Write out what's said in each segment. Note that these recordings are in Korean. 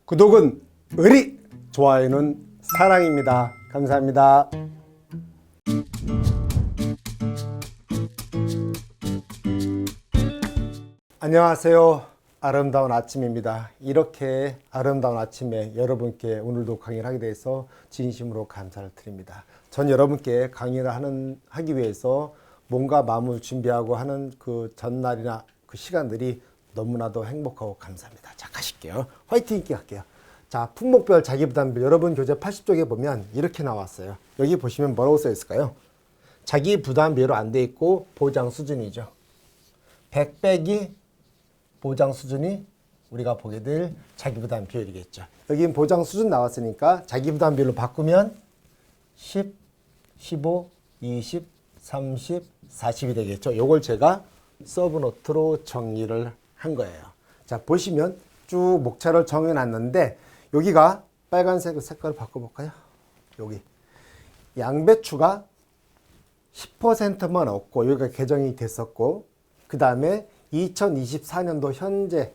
구독은 의리, 좋아요는 사랑입니다. 감사합니다. 안녕하세요. 아름다운 아침입니다. 이렇게 아름다운 아침에 여러분께 오늘도 강의를 하게 돼서 진심으로 감사를 드립니다. 전 여러분께 강의를 하기 위해서 뭔가 마음을 준비하고 하는 그 전날이나 그 시간들이 너무나도 행복하고 감사합니다. 자, 가실게요. 화이팅 있게 갈게요. 자, 품목별 자기부담별 여러분 교재 80쪽에 보면 이렇게 나왔어요. 여기 보시면 뭐라고 써 있을까요? 자기부담별로 안 돼 있고 보장 수준이죠. 100 빼기 보장 수준이 우리가 보게 될 자기부담 비율이겠죠. 여기 보장 수준 나왔으니까 자기부담 비율로 바꾸면 10, 15, 20, 30, 40이 되겠죠. 요걸 제가 서브노트로 정리를 한 거예요. 자, 보시면 쭉 목차를 정해놨는데 여기가 빨간색 색깔을 바꿔볼까요? 여기 양배추가 10%만 없고 여기가 개정이 됐었고 그 다음에 2024년도 현재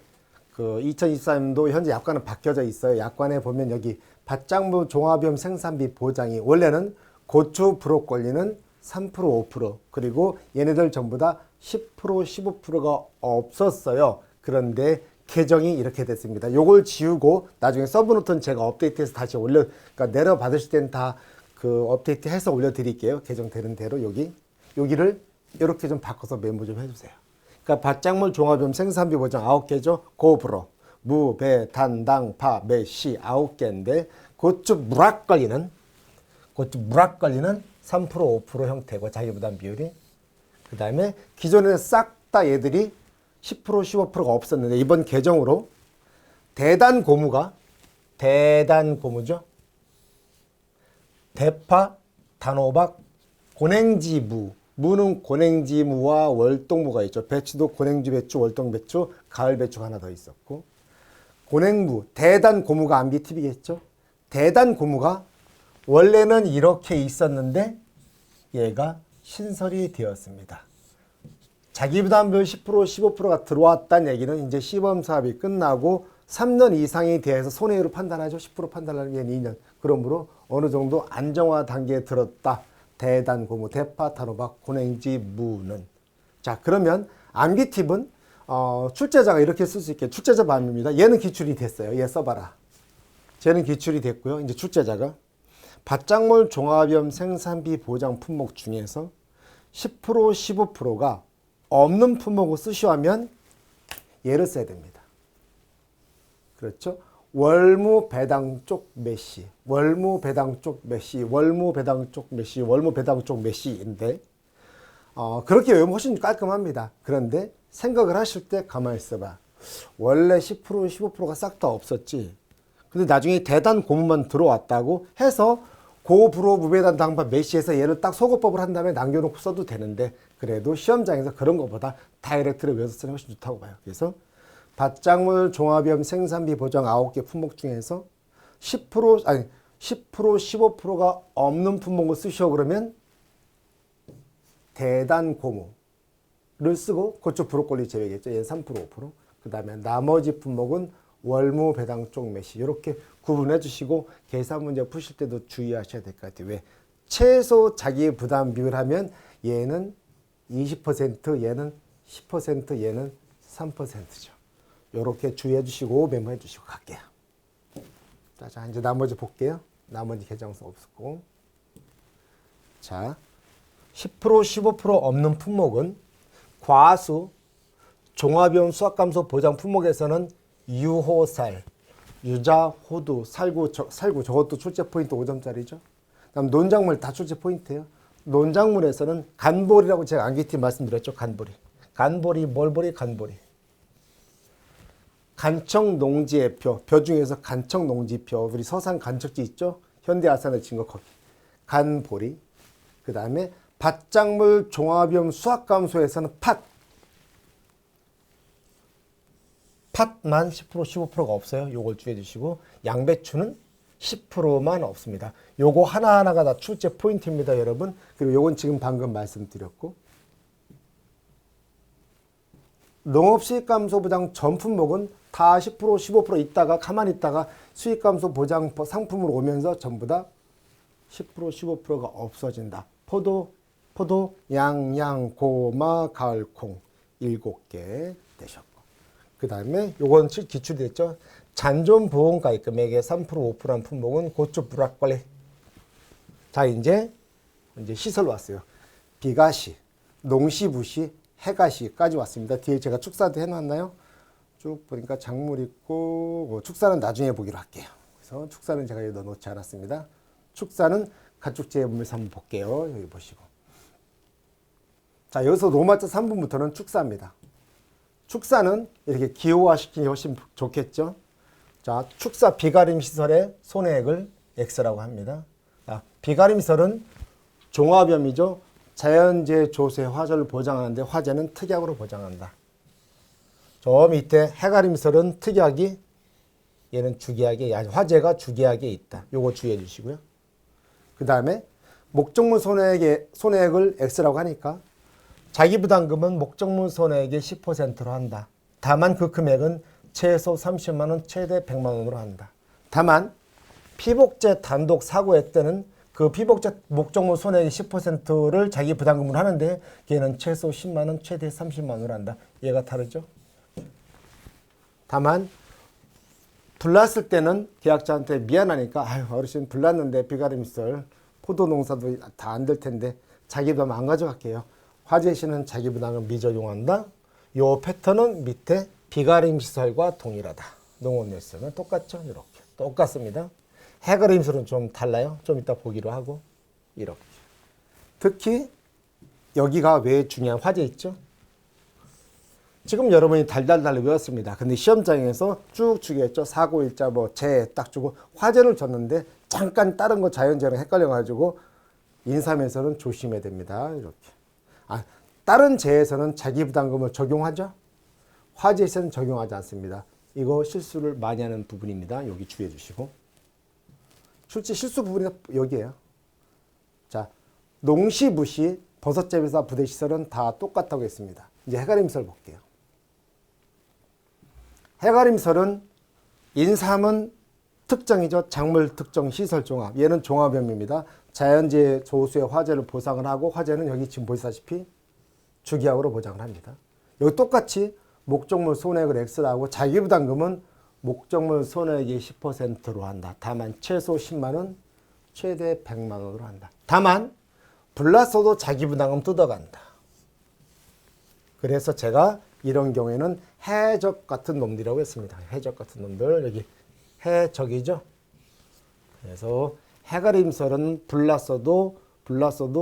2024년도 현재 약관은 바뀌어져 있어요. 약관에 보면 여기 밭작물 종합위험 생산비 보장이 원래는 고추, 브로콜리는 3%, 5% 그리고 얘네들 전부 다 10%, 15%가 없었어요. 그런데 개정이 이렇게 됐습니다. 요걸 지우고 나중에 서브노트는 제가 업데이트해서 다시 그러니까 내려 받으실 때는 다 그 업데이트 해서 올려드릴게요. 개정되는 대로 여기를 이렇게 좀 바꿔서 메모 좀 해주세요. 그러니까 밭작물 종합위험 생산비 보장 9개죠. 고브로, 무, 배, 단, 당, 파, 매, 시 9개인데 고추 무락걸리는 3%, 5% 형태고 자기부담 비율이 그 다음에 기존에는 싹 다 얘들이 10%, 15%가 없었는데 이번 개정으로 대단고무죠. 대파, 단호박, 고냉지무 무는 고냉지무와 월동무가 있죠. 배추도 고냉지 배추, 월동 배추, 가을 배추가 하나 더 있었고 고냉무, 대단고무가 암비팁이겠죠. 대단고무가 원래는 이렇게 있었는데 얘가 신설이 되었습니다. 자기부담별 10%, 15%가 들어왔다는 얘기는 이제 시범사업이 끝나고 3년 이상이 돼서 손해율을 판단하죠. 10% 판단하는 게 2년. 그러므로 어느 정도 안정화 단계에 들었다. 대단고무, 대파, 단호박, 고냉지, 무는. 자, 그러면 암기팁은 출제자가 이렇게 쓸 수 있게 출제자 마음입니다. 얘는 기출이 됐어요. 얘 써봐라. 쟤는 기출이 됐고요. 이제 출제자가 밭작물 종합위험 생산비 보장 품목 중에서 10%, 15%가 없는 품목을 쓰시오 하면 얘를 써야 됩니다. 그렇죠? 월무 배당 쪽 메시, 월무 배당 쪽 메시, 월무 배당 쪽 메시, 월무 배당 쪽 메시인데 그렇게 외우면 훨씬 깔끔합니다. 그런데 생각을 하실 때 가만히 있어봐. 원래 10%, 15%가 싹 다 없었지. 근데 나중에 대단 고무만 들어왔다고 해서 고브로 무배단 당파 메시에서 얘를 딱 소거법을 한 다음에 남겨놓고 써도 되는데 그래도 시험장에서 그런 것보다 다이렉트로 외워서 쓰는 게 훨씬 좋다고 봐요. 그래서 밭작물 종합위험 생산비 보장 9개 품목 중에서 10%, 15%가 없는 품목을 쓰시오 그러면 대단고무를 쓰고 고추 브로콜리 제외겠죠. 얘는 3%, 5%. 그 다음에 나머지 품목은 월무 배당 쪽 메시 이렇게 구분해 주시고 계산 문제 푸실 때도 주의하셔야 될 것 같아요. 왜? 최소 자기 부담 비율 하면 얘는 20%, 얘는 10%, 얘는 3%죠. 이렇게 주의해 주시고 메모해 주시고 갈게요. 자, 이제 나머지 볼게요. 나머지 개정서 없었고. 자, 10%, 15% 없는 품목은 과수, 종합위험 수확감소 보장 품목에서는 유호살, 유자, 호두, 살구 저것도 출제 포인트 5점짜리죠. 그다음 논작물 다 출제 포인트예요. 논작물에서는 간보리라고 제가 암기팀 말씀드렸죠. 간보리 뭘보리 간보리. 간척농지의 벼 중에서 간척농지벼 우리 서산 간척지 있죠. 현대아산을 친 거 거기. 간보리. 그 다음에 밭작물 종합위험 수확감소에서는 팥만 10%, 15%가 없어요. 요걸 주의해 주시고 양배추는 10%만 없습니다. 요거 하나하나가 다 출제 포인트입니다, 여러분. 그리고 요건 지금 방금 말씀드렸고 농업수익감소 보장 전 품목은 다 10%, 15% 있다가 가만히 있다가 수익 감소 보장 상품으로 오면서 전부 다 10%, 15%가 없어진다. 포도, 양양, 고마, 가을콩 7개 되셨고. 그 다음에 요건 기출됐죠. 잔존 보험가입 금액의 3%, 5%한 품목은 고추 불확관리. 자, 이제 시설 왔어요. 비가시, 농시부시, 해가시까지 왔습니다. 뒤에 제가 축사도 해놨나요? 쭉 보니까 작물 있고, 축사는 나중에 보기로 할게요. 그래서 축사는 제가 여기 넣어놓지 않았습니다. 축사는 가축제에 보면서 한번 볼게요. 여기 보시고. 자, 여기서 로마자 3분부터는 축사입니다. 축사는 이렇게 기호화시키기 훨씬 좋겠죠. 자, 축사 비가림 시설의 손해액을 X라고 합니다. 자, 비가림 시설은 종합염이죠. 자연재해 조세 화재를 보장하는데 화재는 특약으로 보장한다. 저 밑에 해가림 시설은 특약이 얘는 주계약에 화재가 주계약에 있다. 요거 주의해 주시고요. 그 다음에 목적물 손해액을 X라고 하니까 자기부담금은 목적물 손해액의 10%로 한다. 다만 그 금액은 최소 30만 원, 최대 100만 원으로 한다. 다만 피복제 단독 사고의 때는 그 피복제 목적물 손해액의 10%를 자기부담금으로 하는데 걔는 최소 10만 원, 최대 30만 원으로 한다. 얘가 다르죠? 다만 불났을 때는 계약자한테 미안하니까 아유 어르신 불났는데 비가림시설 포도 농사도 다 안 될 텐데 자기부담 안 가져갈게요. 화재 시는 자기부담을 미적용한다. 요 패턴은 밑에 비가림시설과 동일하다. 농업예술은 똑같죠? 이렇게 똑같습니다. 해가림시설은 좀 달라요. 좀 이따 보기로 하고 이렇게. 특히 여기가 왜 중요한 화재 있죠? 지금 여러분이 달달달 외웠습니다. 근데 시험장에서 쭉쭉 했죠. 사고일자 재해 딱 주고 화재를 줬는데 잠깐 다른 거 자연재해랑 헷갈려가지고 인삼에서는 조심해야 됩니다. 이렇게. 다른 재해에서는 자기부담금을 적용하죠. 화재에서는 적용하지 않습니다. 이거 실수를 많이 하는 부분입니다. 여기 주의해 주시고. 실수 부분이 여기에요. 자, 농시부시, 버섯재배사 부대시설은 다 똑같다고 했습니다. 이제 해가림시설 볼게요. 해가림시설은 인삼은 특정이죠. 작물 특정 시설 종합. 얘는 종합염입니다. 자연재해 조수의 화재를 보상을 하고 화재는 여기 지금 보시다시피 주기약으로 보장을 합니다. 여기 똑같이 목적물 손해액을 X로 하고 자기부담금은 목적물 손해액의 10%로 한다. 다만 최소 10만 원, 최대 100만 원으로 한다. 다만 불났어도 자기부담금 뜯어간다. 그래서 제가 이런 경우에는 해적 같은 놈들이라고 했습니다. 해적 같은 놈들 여기 해적이죠. 그래서 해가림설은 불났어도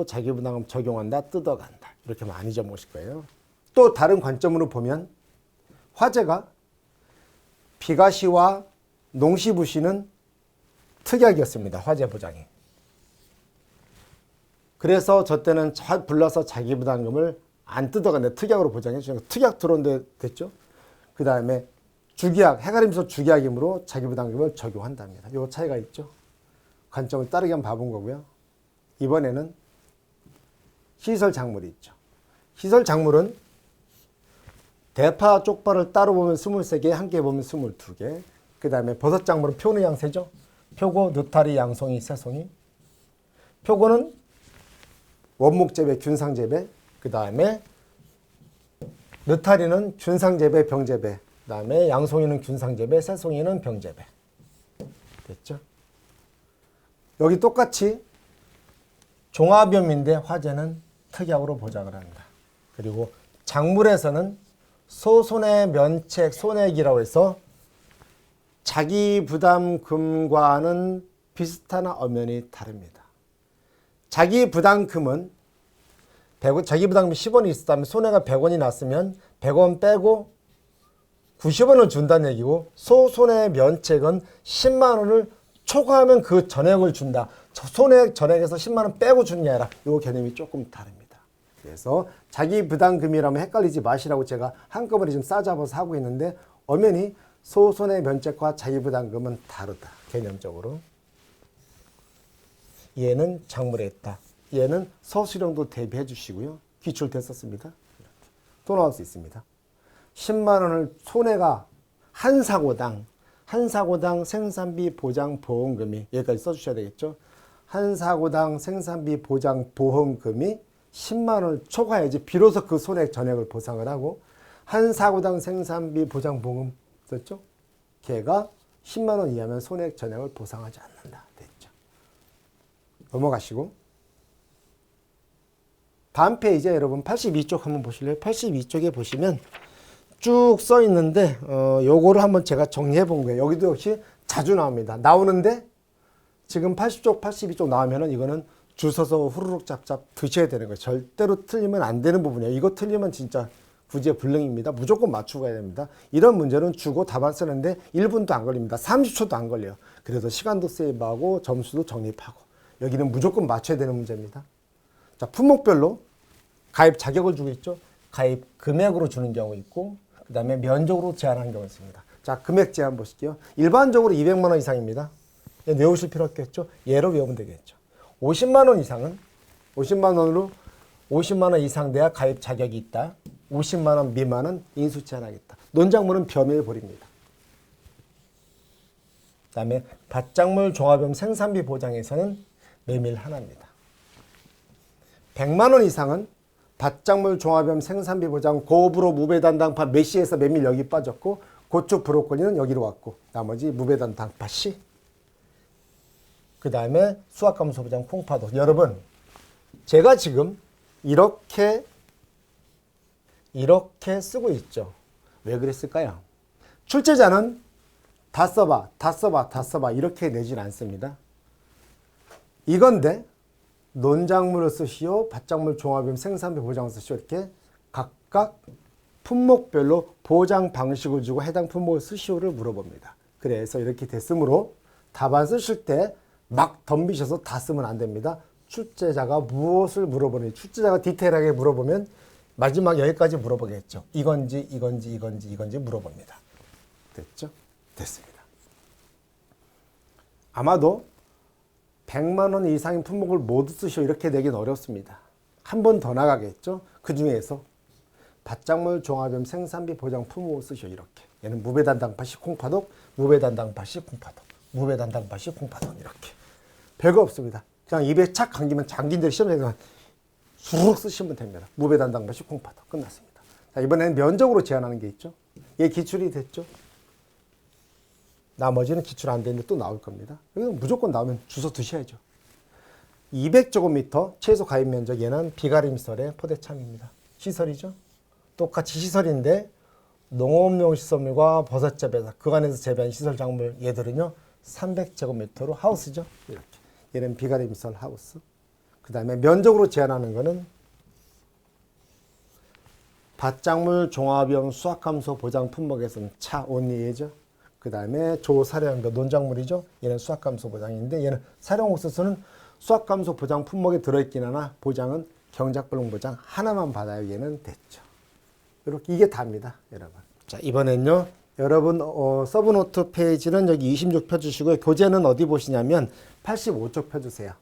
자기부담금 적용한다. 뜯어간다. 이렇게 많이 잊어먹으실 거예요. 또 다른 관점으로 보면 화재가 비가시와 농시부시는 특약이었습니다. 화재 보장이. 그래서 저 때는 불나서 자기부담금을 안 뜯어간다. 특약으로 보장해 주니까 특약 들어온데 됐죠. 그 다음에 주기약, 해가림서 주기약이므로 자기부담금을 적용한답니다. 요 차이가 있죠. 관점을 따르게 한번 봐본 거고요. 이번에는 시설 작물이 있죠. 시설 작물은 대파, 쪽파를 따로 보면 23개, 함께 보면 22개. 그 다음에 버섯 작물은 표는 양세죠. 표고, 느타리, 양송이, 새송이. 표고는 원목재배, 균상재배. 그 다음에 느타리는 균상재배, 병재배. 그 다음에 양송이는 균상재배, 새송이는 병재배. 됐죠? 여기 똑같이 종합염인데 화재는 특약으로 보장을 한다. 그리고 작물에서는 소손해 면책 손해액이라고 해서 자기부담금과는 비슷하나 엄연히 다릅니다. 자기부담금은 자기부담금이 10원이 있었다면 손해가 100원이 났으면 100원 빼고 90원을 준다는 얘기고 소손해 면책은 10만 원을 초과하면 그 전액을 준다. 손해액 전액에서 10만 원 빼고 주는 게 아니라 이 개념이 조금 다릅니다. 그래서 자기부담금이라면 헷갈리지 마시라고 제가 한꺼번에 지금 싸잡아서 하고 있는데 엄연히 소손해 면책과 자기부담금은 다르다. 개념적으로. 얘는 작물에 있다. 얘는 서술형도 대비해 주시고요. 기출됐었습니다. 또 나올 수 있습니다. 10만 원을 손해가 한 사고당 생산비 보장 보험금이 여기까지 써주셔야 되겠죠. 한 사고당 생산비 보장 보험금이 10만 원을 초과해야지 비로소 그 손해 전액을 보상을 하고, 한 사고당 생산비 보장 보험금 썼죠. 걔가 10만 원 이하면 손해 전액을 보상하지 않는다 됐죠. 넘어가시고 다음 페이지에 여러분 82쪽 한번 보실래요? 82쪽에 보시면 쭉 써 있는데 요거를 한번 제가 정리해 본 거예요. 여기도 역시 자주 나옵니다. 나오는데 지금 80쪽, 82쪽 나오면은 이거는 줄 서서 후루룩 짭짭 드셔야 되는 거예요. 절대로 틀리면 안 되는 부분이에요. 이거 틀리면 진짜 구제불능입니다. 무조건 맞추고 가야 됩니다. 이런 문제는 주고 답안 쓰는데 1분도 안 걸립니다. 30초도 안 걸려요. 그래서 시간도 세이브하고 점수도 적립하고, 여기는 무조건 맞춰야 되는 문제입니다. 자, 품목별로 가입 자격을 주고 있죠. 가입 금액으로 주는 경우 있고, 그 다음에 면적으로 제한하는 경우가 있습니다. 자, 금액 제한 보실게요. 일반적으로 200만 원 이상입니다. 외우실 필요 없겠죠. 예로 외우면 되겠죠. 50만 원 이상은 50만 원으로 50만 원 이상 돼야 가입 자격이 있다. 50만 원 미만은 인수 제한하겠다. 논작물은 변을 벌입니다. 그 다음에 밭작물 종합염 생산비 보장에서는 메밀 하나입니다. 100만 원 이상은 밭작물 종합염 생산비 보장 고브로 무배단당파 메시에서 메밀 여기 빠졌고, 고추 브로콜리는 여기로 왔고, 나머지 무배단당파 C. 그 다음에 수확감소 보장 콩파도. 여러분, 제가 지금 이렇게 쓰고 있죠. 왜 그랬을까요? 출제자는 다 써봐 이렇게 내진 않습니다. 이건데 논작물을 쓰시오, 밭작물 종합염 생산비 보장을 쓰시오, 이렇게 각각 품목별로 보장 방식을 주고 해당 품목을 쓰시오를 물어봅니다. 그래서 이렇게 됐으므로 답안 쓰실 때 막 덤비셔서 다 쓰면 안 됩니다. 출제자가 무엇을 물어보는지, 출제자가 디테일하게 물어보면 마지막 여기까지 물어보겠죠. 이건지 물어봅니다. 됐죠? 됐습니다. 아마도 100만 원 이상의 품목을 모두 쓰시오 이렇게 내긴 어렵습니다. 한 번 더 나가겠죠? 그 중에서 밭작물 종합염 생산비 보장 품목을 쓰시오 이렇게. 얘는 무배단당파시 콩파독, 무배단당파시 콩파독, 무배단당파시 콩파독 이렇게. 별거 없습니다. 그냥 입에 착 감기면 잠긴 대로 시험에서 수룩 쓰시면 됩니다. 무배단당파시 콩파독 끝났습니다. 자, 이번에는 면적으로 제한하는 게 있죠. 얘 기출이 됐죠. 나머지는 기출 안 되는데 또 나올 겁니다. 여기는 무조건 나오면 주워 드셔야죠. 200제곱미터 최소 가입 면적, 얘는 비가림설의 포대참입니다. 시설이죠. 똑같이 시설인데 농업용 시설물과 버섯 재배사, 그간에서 재배한 시설 작물, 얘들은요 300제곱미터로 하우스죠. 이렇게. 얘는 비가림설 하우스. 그 다음에 면적으로 제한하는 거는 밭작물 종합염 수확감소 보장 품목에서는 차 온리에죠. 그 다음에 조사료양도 논작물이죠. 얘는 수확감소 보장인데, 얘는 사료옥수수는 수확감소 보장 품목에 들어있긴 하나 보장은 경작불능 보장 하나만 받아요. 얘는 됐죠. 이렇게 이게 답니다, 여러분. 자, 이번엔요, 여러분 서브노트 페이지는 여기 26 펴주시고요. 교재는 어디 보시냐면 85쪽 펴주세요.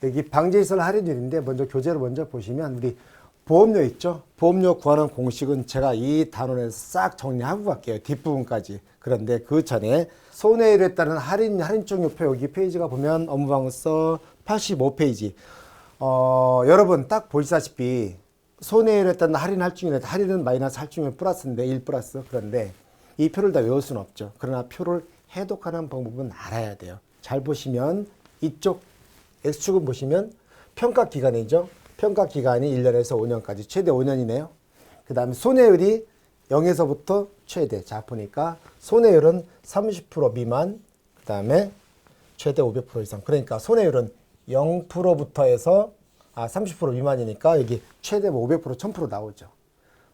여기 방제시설 할인율인데 먼저 교재를 먼저 보시면 우리 보험료 있죠? 보험료 구하는 공식은 제가 이 단원에서 싹 정리하고 갈게요. 뒷부분까지. 그런데 그 전에 손해율에 따른 할인총료표 여기 페이지가 보면 업무방서 85페이지. 여러분 딱 보시다시피 손해율에 따른 할인할증률, 할인은 마이너스 할증률 플러스인데 1 플러스. 그런데 이 표를 다 외울 수는 없죠. 그러나 표를 해독하는 방법은 알아야 돼요. 잘 보시면 이쪽 X축은 보시면 평가기간이죠. 평가기간이 1년에서 5년까지 최대 5년이네요. 그 다음에 손해율이 0에서부터 최대. 자, 보니까 손해율은 30% 미만, 그 다음에 최대 500% 이상. 그러니까 손해율은 0%부터 해서 30% 미만이니까 여기 최대 500%, 1000% 나오죠.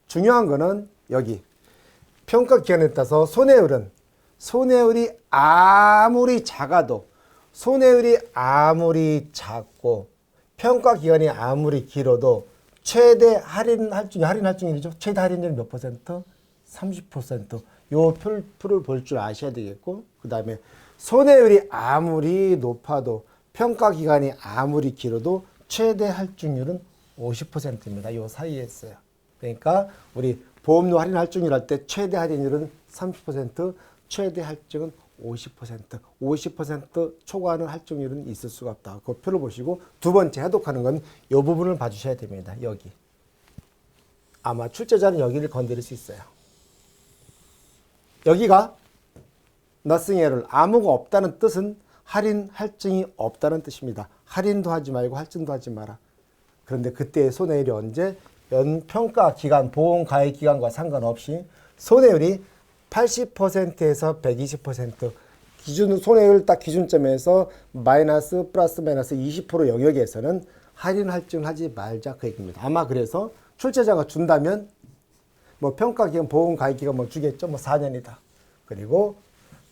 중요한 거는 여기 평가기간에 따라서 손해율이 아무리 작아도, 손해율이 아무리 작고 평가기간이 아무리 길어도 최대 할인할증률이죠. 최대 할인율 몇 퍼센트? 30%. 요 표를 볼 줄 아셔야 되겠고, 그 다음에 손해율이 아무리 높아도 평가기간이 아무리 길어도 최대 할증률은 50%입니다. 요 사이에 있어요. 그러니까 우리 보험료 할인 할증률 할 때 최대 할인율은 30%, 최대 할증은 50%, 50% 초과하는 할증률은 있을 수가 없다. 그 표를 보시고 두 번째 해독하는 건 이 부분을 봐주셔야 됩니다. 여기. 아마 출제자는 여기를 건드릴 수 있어요. 여기가 nothing error, 아무가 없다는 뜻은 할인 할증이 없다는 뜻입니다. 할인도 하지 말고 할증도 하지 마라. 그런데 그때의 손해율이 언제? 연평가 기간, 보험 가입 기간과 상관없이 손해율이 80%에서 120% 기준 손해율 딱 기준점에서 마이너스 플러스 마이너스 20% 영역에서는 할인 할증 하지 말자 그 얘기입니다. 아마 그래서 출제자가 준다면 뭐 평가 기간, 보험 가입 기간 뭐 주겠죠. 뭐 4년이다. 그리고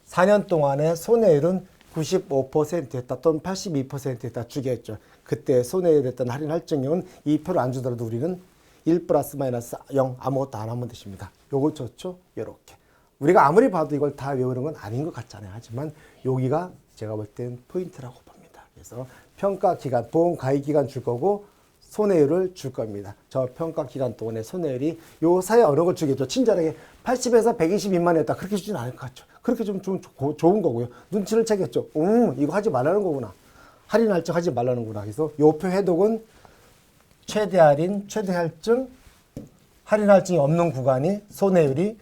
4년 동안의 손해율은 95%였다 또는 82%였다 주겠죠. 그때 손해율했던 할인 할증률은 이 표를 안 주더라도 우리는 1 플러스 마이너스 0 아무것도 안 하면 되십니다. 요거 좋죠? 요렇게. 우리가 아무리 봐도 이걸 다 외우는 건 아닌 것 같잖아요. 하지만 여기가 제가 볼 땐 포인트라고 봅니다. 그래서 평가 기간, 보험 가입 기간 줄 거고 손해율을 줄 겁니다. 저 평가 기간 동안의 손해율이 요 사이에 어느 걸 주겠죠. 친절하게 80에서 120 미만이었다. 그렇게 주진 않을 것 같죠. 그렇게 좀 좋은 거고요. 눈치를 채겠죠. 이거 하지 말라는 거구나. 할인 할증 하지 말라는구나. 그래서 요 표 해독은 최대 할인, 최대 할증, 할인 할증이 없는 구간이 손해율이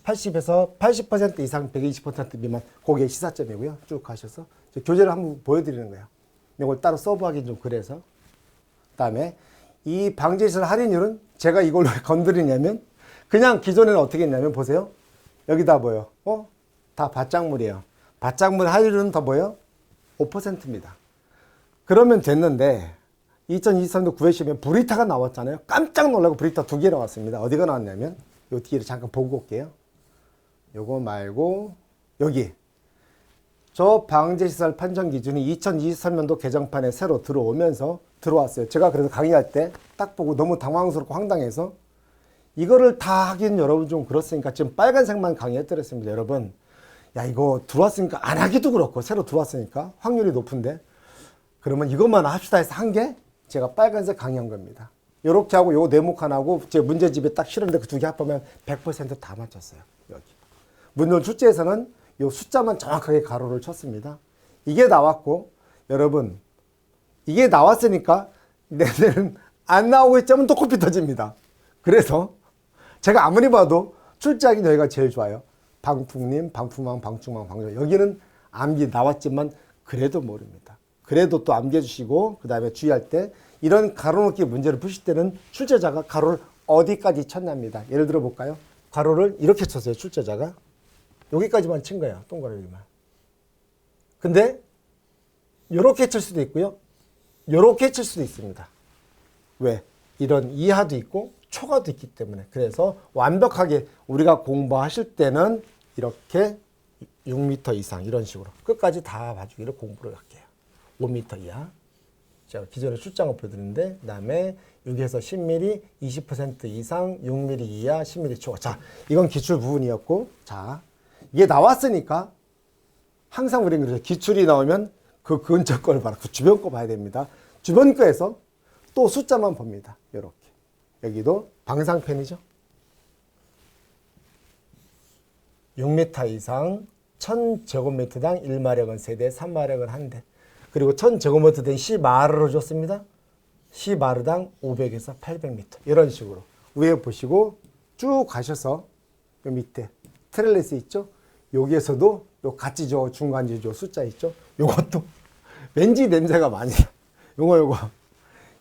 80에서 80% 이상 120% 미만. 그게 시사점이고요. 쭉 가셔서 교재를 한번 보여드리는 거예요. 이걸 따로 서브하기 좀 그래서. 그다음에 이 방제시설 할인율은 제가 이걸 왜 건드리냐면 그냥 기존에는 어떻게 했냐면 보세요. 여기다 뭐요? 다 밭작물이에요. 밭작물 할인율은 더 뭐요? 5%입니다. 그러면 됐는데 2023년 9회 시험에 브리타가 나왔잖아요. 깜짝 놀라고 브리타 2개 나왔습니다. 어디가 나왔냐면 요 뒤를 잠깐 보고 올게요. 요거 말고 여기 저 방제시설 판정 기준이 2023년도 개정판에 새로 들어오면서 들어왔어요. 제가 그래서 강의할 때 딱 보고 너무 당황스럽고 황당해서 이거를 다 하긴 여러분 좀 그렇으니까 지금 빨간색만 강의해드렸습니다. 여러분 야 이거 들어왔으니까 안 하기도 그렇고 새로 들어왔으니까 확률이 높은데 그러면 이것만 합시다 해서 한 게 제가 빨간색 강의한 겁니다. 요렇게 하고 요 네모 하나하고 제 문제집에 딱 실었는데 그 두 개 합하면 100% 다 맞췄어요. 여기. 물론 출제에서는 요 숫자만 정확하게 가로를 쳤습니다. 이게 나왔고 여러분 이게 나왔으니까 내년은 안 나오고 있자면 또 코피 터집니다. 그래서 제가 아무리 봐도 출제하기 여기가 제일 좋아요. 방풍님, 방풍망, 방충망, 방충. 여기는 암기 나왔지만 그래도 모릅니다. 그래도 또 암기해 주시고 그 다음에 주의할 때 이런 가로놓기 문제를 푸실 때는 출제자가 가로를 어디까지 쳤냐입니다. 예를 들어 볼까요? 가로를 이렇게 쳤어요. 출제자가. 여기까지만 친 거예요. 동그라미만. 근데 요렇게 칠 수도 있고요. 요렇게 칠 수도 있습니다. 왜? 이런 이하도 있고 초과도 있기 때문에. 그래서 완벽하게 우리가 공부하실 때는 이렇게 6m 이상 이런 식으로 끝까지 다 봐주기를 공부를 할게요. 5m 이하. 제가 기존에 출장을 보여드렸는데 그 다음에 6에서 10mm, 20% 이상, 6mm 이하, 10mm 초과. 자, 이건 기출 부분이었고 자, 이게 나왔으니까 항상 우리는 그래서 기출이 나오면 그 근처 걸 봐라. 그 주변 거 봐야 됩니다. 주변 거에서 또 숫자만 봅니다. 이렇게. 여기도 방상편이죠. 6m 이상 1000제곱미터당 1마력은 세대, 3마력은 한 대. 그리고 1000제곱미터 된 C마르로 줬습니다. C마르당 500에서 800m. 이런 식으로. 위에 보시고 쭉 가셔서 요 밑에 트렐리스 있죠? 여기에서도 요 같이죠. 중간지죠. 숫자 있죠? 요것도 왠지 냄새가 많이 나.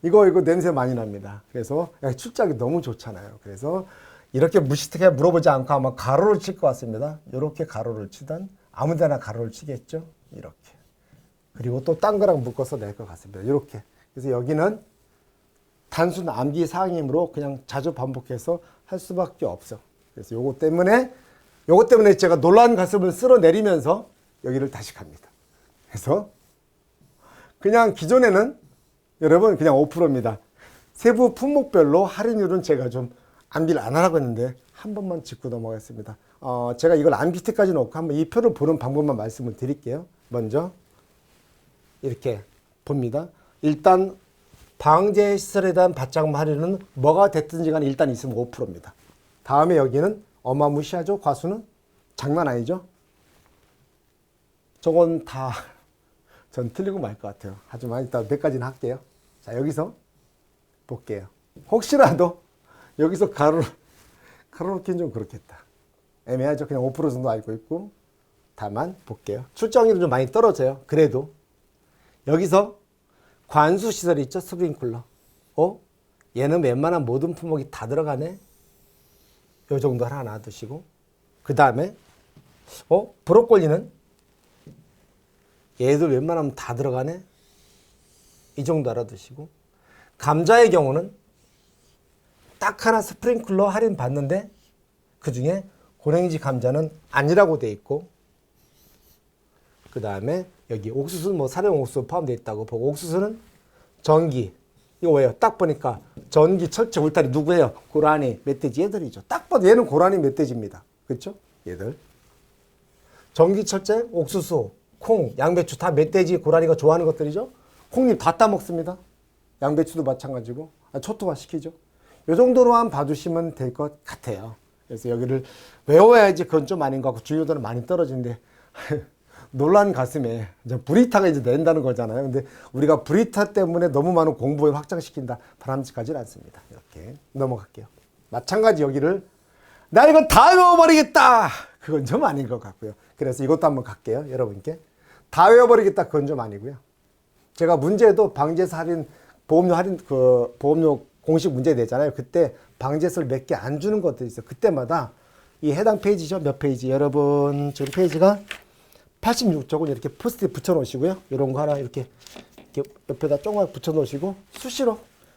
이거 냄새 많이 납니다. 그래서 출작이 너무 좋잖아요. 그래서 이렇게 무식하게 물어보지 않고 아마 가로를 칠 것 같습니다. 이렇게 가로를 치던 아무 데나 가로를 치겠죠. 이렇게. 그리고 또 딴 거랑 묶어서 낼 것 같습니다. 이렇게. 그래서 여기는 단순 암기 사항이므로 그냥 자주 반복해서 할 수밖에 없어. 그래서 요것 때문에 제가 놀라운 가슴을 쓸어내리면서 여기를 다시 갑니다. 그래서 그냥 기존에는 여러분 그냥 5%입니다. 세부 품목별로 할인율은 제가 좀 암기를 안 하라고 했는데 한 번만 짚고 넘어가겠습니다. 제가 이걸 암기 때까지 놓고 한번 이 표를 보는 방법만 말씀을 드릴게요. 먼저 이렇게 봅니다. 일단 방제시설에 대한 밭작물 할인은 뭐가 됐든지 간에 일단 있으면 5%입니다. 다음에 여기는 어마무시하죠. 과수는 장난 아니죠. 저건 다 전 틀리고 말 것 같아요. 하지만 일단 몇 가지는 할게요. 자, 여기서 볼게요. 혹시라도 여기서 가로 넣기는 좀 그렇겠다. 애매하죠. 그냥 5% 정도 알고 있고. 다만 볼게요. 출정률은 좀 많이 떨어져요. 그래도 여기서 관수 시설이 있죠. 스프링클러. 얘는 웬만한 모든 품목이 다 들어가네. 요 정도 하나 놔두시고, 그 다음에 브로콜리는 얘들 웬만하면 다 들어가네. 이 정도 알아두시고, 감자의 경우는 딱 하나 스프링클러 할인 받는데 그 중에 고랭이지 감자는 아니라고 돼 있고, 그 다음에 여기 옥수수는 뭐 사령 옥수수 포함되어 있다고 보고, 옥수수는 전기, 이거 왜요? 딱 보니까 전기, 철제, 울타리 누구예요? 고라니, 멧돼지 얘들이죠. 딱 봐도 얘는 고라니, 멧돼지입니다. 그렇죠? 얘들. 전기, 철제, 옥수수, 콩, 양배추 다 멧돼지, 고라니가 좋아하는 것들이죠. 콩잎 다 따먹습니다. 양배추도 마찬가지고. 초토화 시키죠. 이 정도로만 봐주시면 될 것 같아요. 그래서 여기를 외워야지 그건 좀 아닌 것 같고 중요도는 많이 떨어지는데 놀란 가슴에 이제 브리타가 이제 낸다는 거잖아요. 근데 우리가 브리타 때문에 너무 많은 공부에 확장시킨다. 바람직하지는 않습니다. 이렇게 넘어갈게요. 마찬가지 여기를 나 이거 다 외워버리겠다. 그건 좀 아닌 것 같고요. 그래서 이것도 한번 갈게요. 여러분께. 다 외워버리겠다. 그건 좀 아니고요. 제가 문제도 방제세 할인, 보험료 할인, 보험료 공식 문제 내잖아요. 그때 방제세를 몇 개 안 주는 것들이 있어요. 그때마다 이 해당 페이지죠. 몇 페이지? 여러분, 지금 페이지가 86쪽은 이렇게 포스트잇 붙여 놓으시고요. 이런 거 하나 이렇게 옆에다 조금만 붙여 놓으시고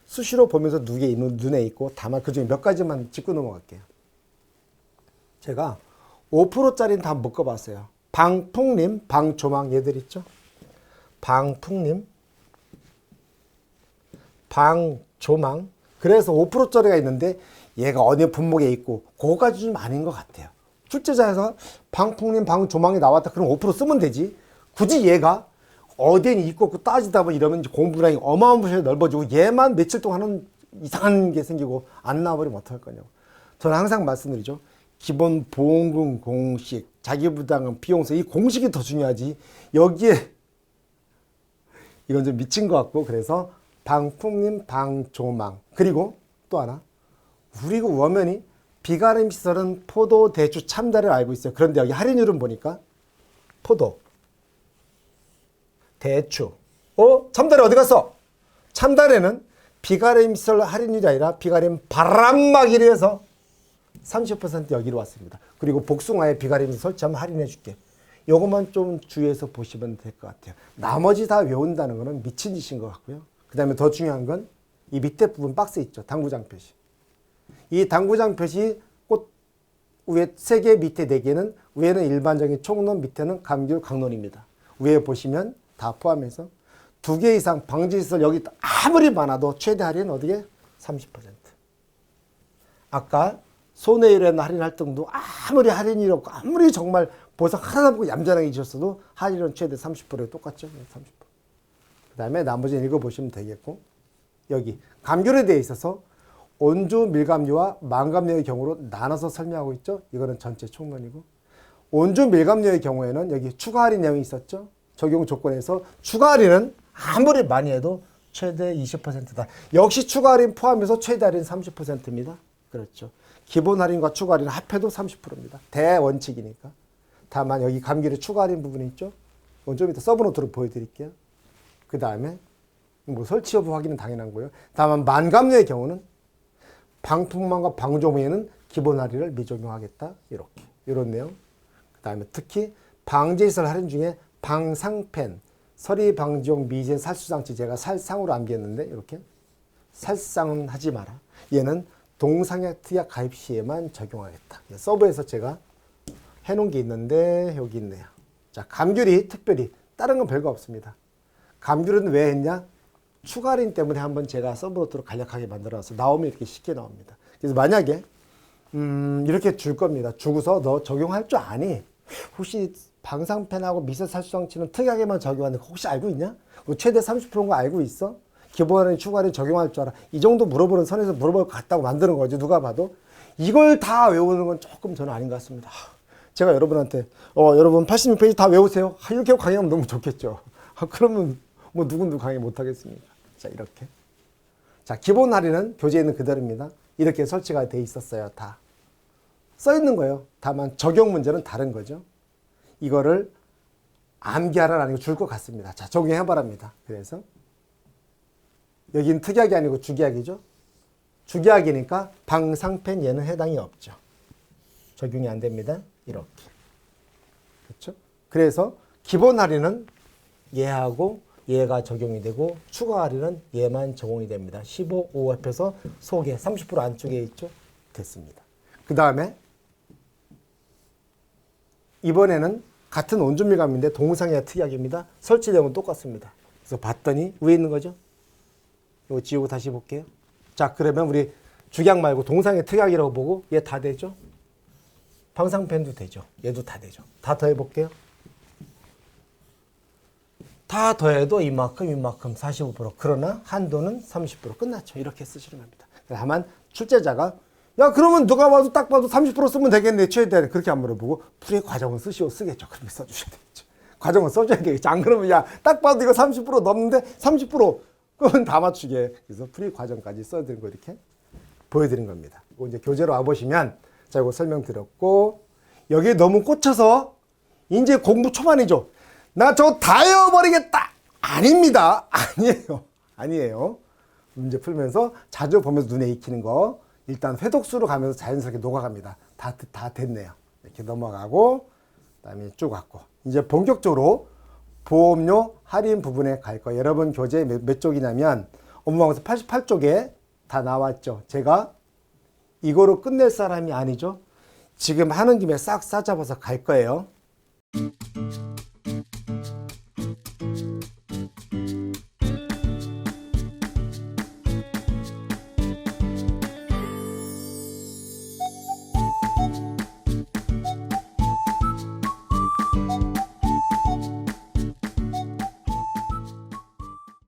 수시로 보면서 눈에 있고 다만 그 중에 몇 가지만 짚고 넘어갈게요. 제가 5%짜리는 다 묶어봤어요. 방풍림, 방조망 얘들 있죠. 방풍림, 방조망. 그래서 5%짜리가 있는데 얘가 어느 품목에 있고 그거까지 좀 아닌 것 같아요. 출제자에서 방풍림, 방조망이 나왔다. 그럼 5% 쓰면 되지. 굳이 얘가 어디에 있고 없고 따지다 보면 이러면 공부량이 어마어마하게 넓어지고 얘만 며칠 동안 하는 이상한 게 생기고 안 나와버리면 어떡할 거냐고. 저는 항상 말씀드리죠. 기본 보험금 공식, 자기부담금 비용세 이 공식이 더 중요하지. 여기에 이건 좀 미친 것 같고 그래서 방풍림, 방조망. 그리고 또 하나. 우리가 워면이 비가림 시설은 포도, 대추, 참다를 알고 있어요. 그런데 여기 할인율은 보니까 포도, 대추, 참다리 어디 갔어? 참다리는 비가림 시설 할인율이 아니라 비가림 바람막이를 해서 30% 여기로 왔습니다. 그리고 복숭아에 비가림 설치하면 할인해 줄게. 요것만 좀 주의해서 보시면 될 것 같아요. 나머지 다 외운다는 거는 미친 짓인 것 같고요. 그 다음에 더 중요한 건 이 밑에 부분 박스 있죠. 당구장 표시. 이 당구장 표시 꽃 위에 3개 밑에 4개는 위에는 일반적인 총론 밑에는 감귤 강론입니다. 위에 보시면 다 포함해서 2개 이상 방지시설 여기 아무리 많아도 최대 할인 어디에? 30%. 아까 손해율에는 할인 할증도 아무리 할인이 없고 아무리 정말 보상 하나도 없고 얌전하게 주셨어도 할인은 최대 30%에 똑같죠. 30%. 그 다음에 나머지는 읽어보시면 되겠고 여기 감귤에 대해 있어서 온주 밀감류와 망감류의 경우로 나눠서 설명하고 있죠. 이거는 전체 총론이고 온주 밀감류의 경우에는 여기 추가 할인 내용이 있었죠. 적용 조건에서 추가 할인은 아무리 많이 해도 최대 20%다. 역시 추가 할인 포함해서 최대 할인 30%입니다. 그렇죠. 기본 할인과 추가 할인 합해도 30%입니다. 대원칙이니까. 다만 여기 감귤의 추가 할인 부분이 있죠. 이건 좀 이따 서브노트로 보여드릴게요. 그 다음에 뭐 설치 여부 확인은 당연한 거예요. 다만 만감류의 경우는 방풍망과 방조망에는 기본 할인을 미적용하겠다. 이렇게 이런 내용. 그 다음에 특히 방제시설 할인 중에 방상펜, 서리방지용 미제 살수장치 제가 살상으로 암기했는데 이렇게 살상은 하지 마라. 얘는 동상약 특약 가입 시에만 적용하겠다. 서브에서 제가 해놓은 게 있는데 여기 있네요. 자, 감귤이 특별히 다른 건 별거 없습니다. 감귤은 왜 했냐? 추가 할인 때문에 한번 제가 서브노트로 간략하게 만들어서 나오면 이렇게 쉽게 나옵니다. 그래서 만약에 이렇게 줄 겁니다. 주고서 너 적용할 줄 아니? 혹시 방상펜하고 미세살수장치는 특약에만 적용하는 거 혹시 알고 있냐? 최대 30%인 거 알고 있어? 기본 할인, 추가 할인 적용할 줄 알아? 이 정도 물어보는 선에서 물어볼 것 같다고 만드는 거지. 누가 봐도 이걸 다 외우는 건 조금 저는 아닌 것 같습니다. 제가 여러분한테 여러분 86페이지 다 외우세요. 이렇게 강의하면 너무 좋겠죠. 그러면 뭐 누군도 강의 못 하겠습니까? 자, 이렇게. 자, 기본 할인은 교재에는 그대로입니다. 이렇게 설치가 돼 있었어요. 다 써 있는 거예요. 다만 적용 문제는 다른 거죠. 이거를 암기하라는 아니고 줄 것 같습니다. 자, 적용해 바랍니다. 그래서 여기는 특약이 아니고 주기약이죠. 주기약이니까 방상펜 얘는 해당이 없죠. 적용이 안 됩니다. 이렇게. 그렇죠? 그래서 기본 할인은 얘하고 얘가 적용이 되고 추가 할인은 얘만 적용이 됩니다. 15, 5 합해서 속에 30% 안쪽에 있죠. 됐습니다. 그 다음에 이번에는 같은 온전미감인데 동상이와 특약입니다. 설치 내용은 똑같습니다. 그래서 봤더니 위에 있는 거죠. 이거 지우고 다시 볼게요. 자, 그러면 우리 주기약 말고 동상의 특약이라고 보고 얘 다 되죠? 방상펜도 되죠. 얘도 다 되죠. 다 더해 볼게요. 다 더해도 이만큼 45%. 그러나 한도는 30% 끝났죠. 이렇게 쓰시는 겁니다. 다만 출제자가 야, 그러면 누가 봐도 딱 봐도 30% 쓰면 되겠네. 최대한 그렇게 안 물어보고 풀이 과정은 쓰겠죠. 그렇게 써주셔야 되겠죠. 과정은 써줘야 되겠죠. 안 그러면 야, 딱 봐도 이거 30% 넘는데 30% 그건 다 맞추게. 그래서 풀이 과정까지 써야 되는 거 이렇게 보여드린 겁니다. 이거 이제 교재로 와보시면 자, 이거 설명드렸고 여기에 너무 꽂혀서 이제 공부 초반이죠. 나 저거 다 외워버리겠다. 아닙니다. 아니에요. 문제 풀면서 자주 보면서 눈에 익히는 거 일단 회독수로 가면서 자연스럽게 녹아갑니다. 다 됐네요. 이렇게 넘어가고 그다음에 쭉 왔고 이제 본격적으로 보험료 할인 부분에 갈 거예요. 여러분 교재 몇 쪽이냐면 업무방송 88쪽에 다 나왔죠. 제가 이거로 끝낼 사람이 아니죠. 지금 하는 김에 싹 싸잡아서 갈 거예요.